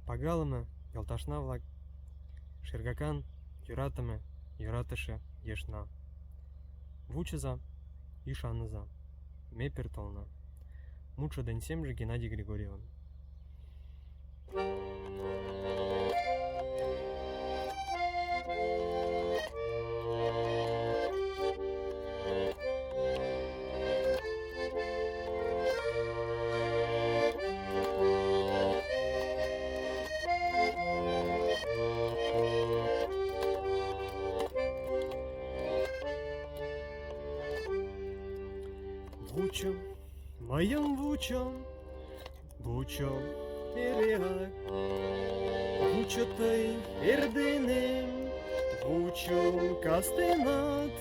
Пагалыме йолташна-влак, шергакан йӧратыме йӧратыше ешна. Вучыза, ӱшаныза, ме пӧртылына. Мутшо ден семже Геннадий Григорьевын. Вучо, моем вучо, вучо эреак. Вучо тый эрденем, вучом кастенат,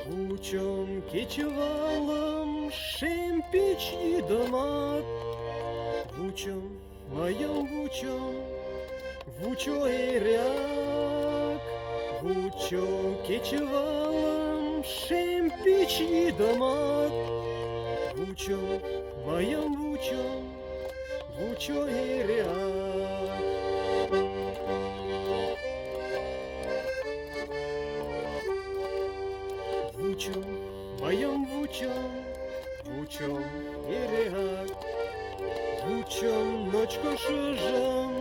вучом кечывалым шем пич йӱдымат. Вучо, моем вучо, вучо эреак. Вучо кечывалым шем пич йӱдымат. Вучо, моем вучо, вучо эреак. Вучо, моем вучо, вучо эреак. Вучо ночко шыжым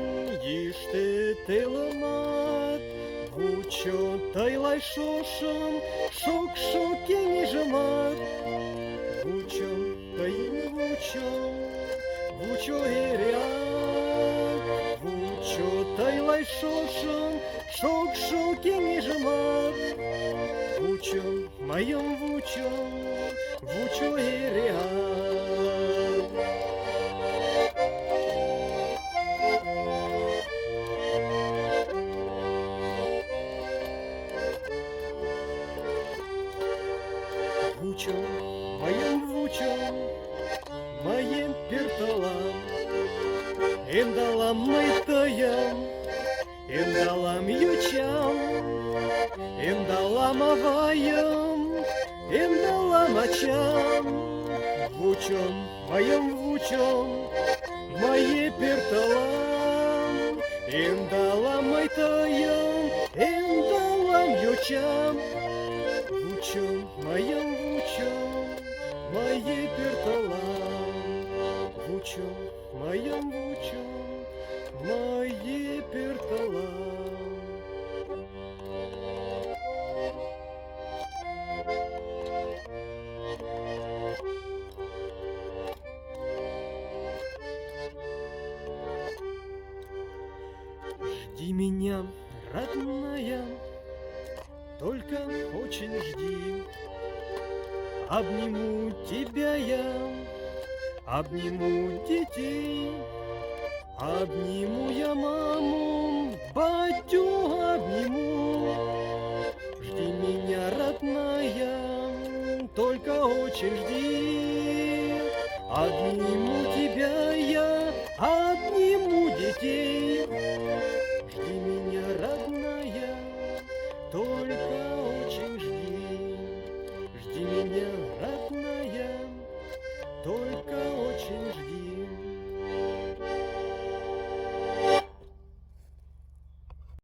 йӱштӧ телымат. Вучо тыйлай шошым шокшо кеҥежымат. Вучо, тыйым вучо, вучо эреак. Вучо тыйлай шошым шокшо кеҥежымат. Вучо, моем вучо, вучо эреак. Вучо, моем вучо, моем пӧртылам. Ӧндалам мый тыйым, ӧндалам йочам. Ӧндалам авайым, ӧндалам ачам. Вучо, моем вучо, мые пӧртылам. Ӧндалам мый тыйым, ӧндалам йочам. Вучо, моем вучо, мые пӧртылам. Вучо, моем вучо, мые пӧртылам. Жди меня, родная, только очень жди. Обниму тебя я, обниму детей, обниму я маму, батю обниму. Жди меня, родная, только очень жди. Обниму тебя я, обниму детей. Жди меня, родная, только очень жди.